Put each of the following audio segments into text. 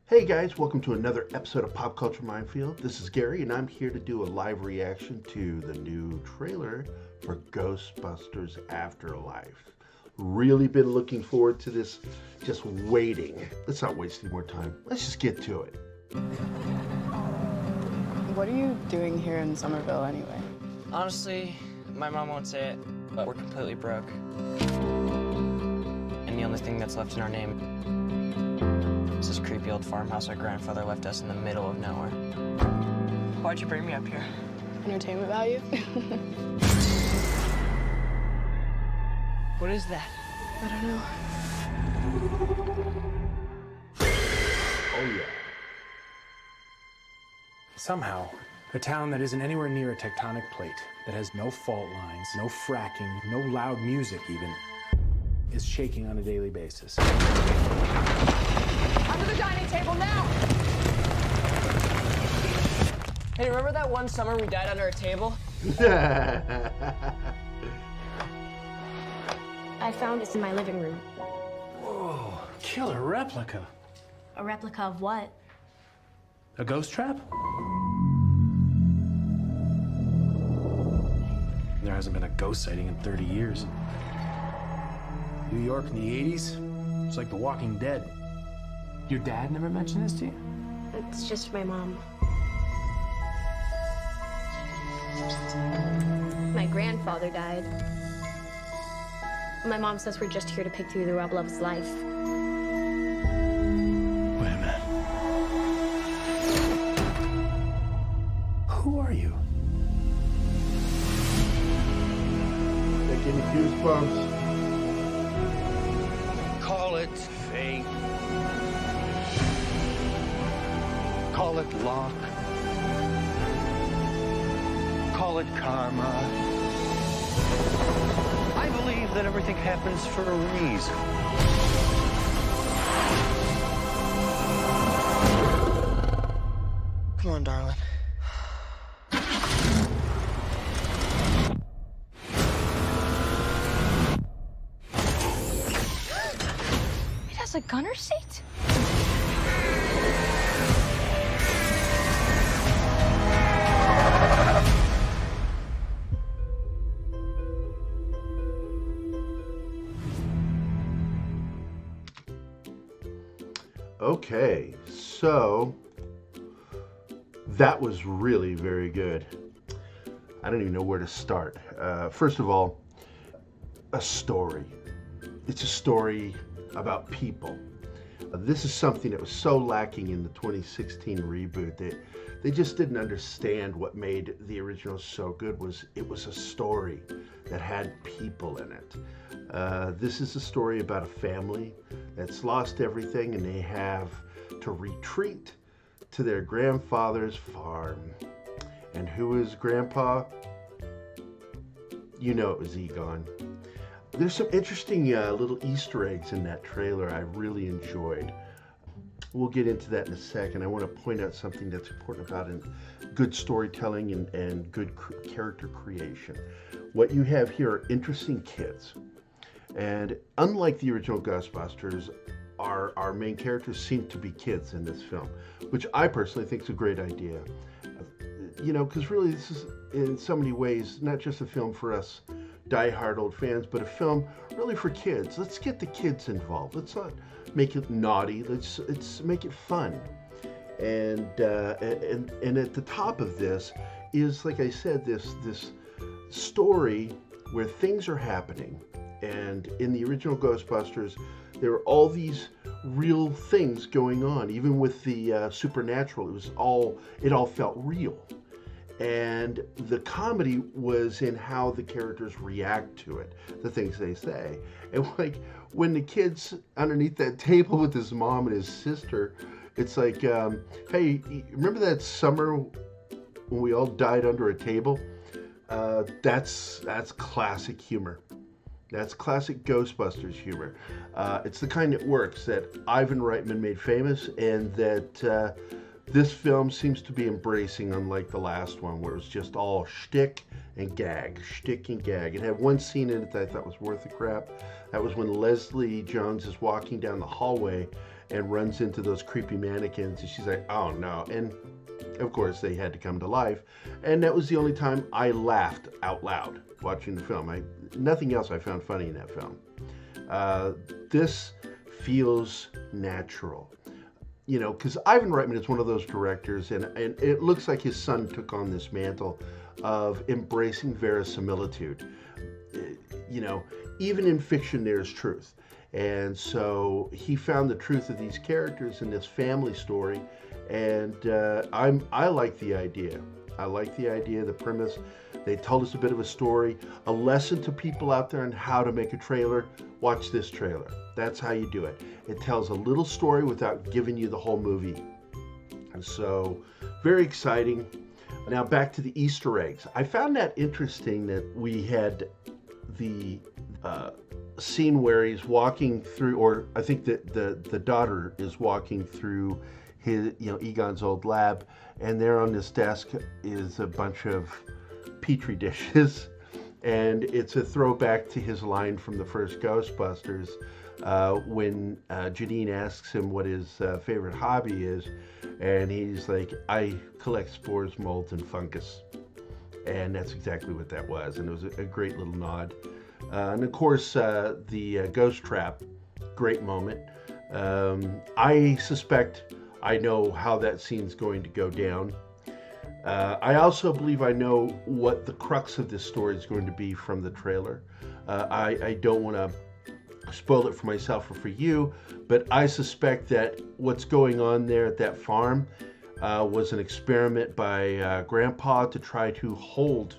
Hey guys, welcome to another episode of Pop Culture Minefield. This is Gary, and I'm here to do a live reaction to the new trailer for Ghostbusters Afterlife. Really been looking forward to this, just waiting. Let's not waste any more time. Let's just get to it. What are you doing here in Somerville anyway? Honestly, my mom won't say it, but we're completely broke. And the only thing that's left in our name is this creepy old farmhouse our grandfather left us in the middle of nowhere. Why'd you bring me up here? Entertainment value? What is that? I don't know. Oh yeah. Somehow, a town that isn't anywhere near a tectonic plate, that has no fault lines, no fracking, no loud music even, is shaking on a daily basis. Under the dining table now! Hey, remember that one summer we died under a table? I found this in my living room. Whoa, killer replica. A replica of what? A ghost trap? There hasn't been a ghost sighting in 30 years. New York in the 80s, it's like The Walking Dead. Your dad never mentioned this to you? It's just my mom. My grandfather died. My mom says we're just here to pick through the rubble of his life. Wait a minute. Who are you? That give me goosebumps. Call it fate. Call it luck. Call it karma. I believe that everything happens for a reason. Come on, darling. It has a gunner seat? Okay, so that was really very good. I don't even know where to start. First of all, a story. It's a story about people. This is something that was so lacking in the 2016 reboot that they just didn't understand what made the original so good. It was a story that had people in it. This is a story about a family that's lost everything, and they have to retreat to their grandfather's farm. And who is Grandpa? You know it was Egon. There's some interesting little Easter eggs in that trailer I really enjoyed. We'll get into that in a second. I want to point out something that's important about good storytelling and good character creation. What you have here are interesting kids. And unlike the original Ghostbusters, our main characters seem to be kids in this film, which I personally think is a great idea. You know, because really this is in so many ways not just a film for us die-hard old fans, but a film really for kids. Let's get the kids involved. Let's not make it naughty. Let's make it fun. And at the top of this is, like I said, this story where things are happening. And in the original Ghostbusters, there were all these real things going on. Even with the supernatural, it all felt real. And the comedy was in how the characters react to it, the things they say. And like when the kid's underneath that table with his mom and his sister, it's like, hey, remember that summer when we all died under a table? That's classic humor. That's classic Ghostbusters humor. It's the kind that works, that Ivan Reitman made famous, and that this film seems to be embracing, unlike the last one, where it was just all shtick and gag, shtick and gag. It had one scene in it that I thought was worth the crap. That was when Leslie Jones is walking down the hallway and runs into those creepy mannequins, and she's like, oh no. And of course, they had to come to life. And that was the only time I laughed out loud watching the film. Nothing else I found funny in that film. This feels natural. You know, because Ivan Reitman is one of those directors, and it looks like his son took on this mantle of embracing verisimilitude. You know, even in fiction, there's truth. And so he found the truth of these characters in this family story, and I like the idea. I like the idea, the premise. They told us a bit of a story, a lesson to people out there on how to make a trailer. Watch this trailer. That's how you do it. It tells a little story without giving you the whole movie. And so, very exciting. Now back to the Easter eggs. I found that interesting that we had the scene where he's walking through, or I think that the daughter is walking through his, Egon's old lab, and there on this desk is a bunch of Petri dishes, and it's a throwback to his line from the first Ghostbusters when Janine asks him what his favorite hobby is, and he's like, I collect spores, molds, and fungus. And that's exactly what that was, and it was a great little nod. And of course, the ghost trap, great moment. I suspect I know how that scene's going to go down. I also believe I know what the crux of this story is going to be from the trailer. I don't want to spoil it for myself or for you, but I suspect that what's going on there at that farm was an experiment by Grandpa to try to hold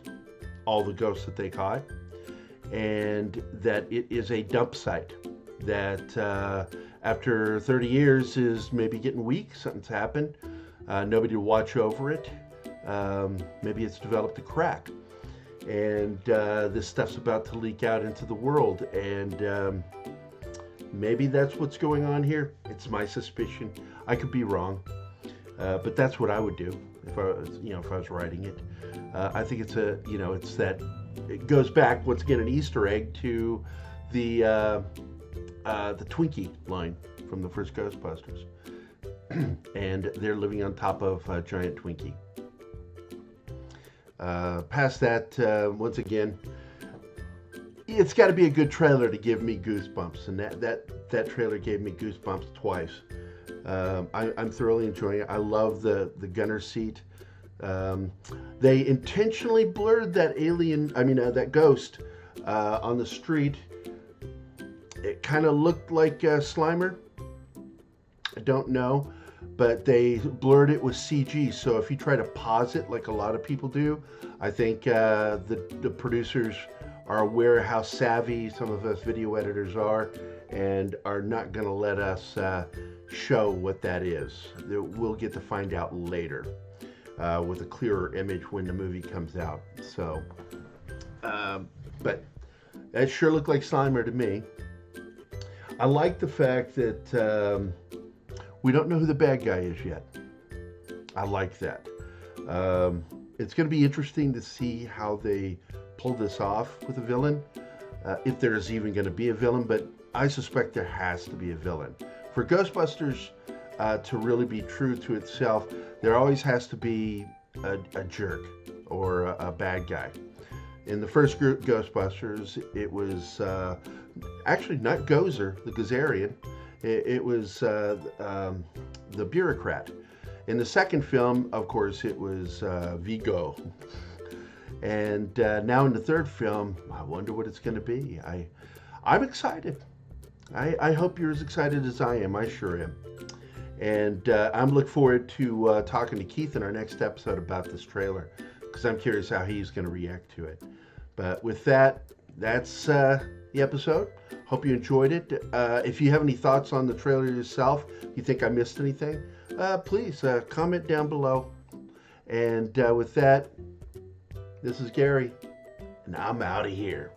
all the ghosts that they caught, and that it is a dump site that after 30 years is maybe getting weak. Something's happened. Nobody to watch over it. Maybe it's developed a crack, and this stuff's about to leak out into the world, and maybe that's what's going on here. It's my suspicion. I could be wrong, but that's what I would do if I was writing it. I think it's it's that it goes back once again, an Easter egg to the Twinkie line from the first Ghostbusters, and they're living on top of a giant Twinkie. Past that, once again, it's got to be a good trailer to give me goosebumps, and that trailer gave me goosebumps twice. I'm thoroughly enjoying it. I love the gunner seat. They intentionally blurred that that ghost on the street. It kind of looked like Slimer. I don't know, but they blurred it with CG. So if you try to pause it like a lot of people do, I think the producers are aware of how savvy some of us video editors are, and are not going to let us show what that is. We'll get to find out later with a clearer image when the movie comes out. So, but that sure looked like Slimer to me. I like the fact that we don't know who the bad guy is yet. I like that. It's going to be interesting to see how they pull this off with a villain, if there's even going to be a villain, but I suspect there has to be a villain. For Ghostbusters to really be true to itself, there always has to be a jerk or a bad guy. In the first group, Ghostbusters, it was actually not Gozer, the Gozerian. It was the bureaucrat. In the second film, of course, it was Vigo. And now in the third film, I wonder what it's going to be. I'm excited. I hope you're as excited as I am. I sure am. And I'm looking forward to talking to Keith in our next episode about this trailer, because I'm curious how he's going to react to it. But with that, that's the episode. Hope you enjoyed it. If you have any thoughts on the trailer yourself, you think I missed anything, please comment down below. And with that, this is Gary, and I'm out of here.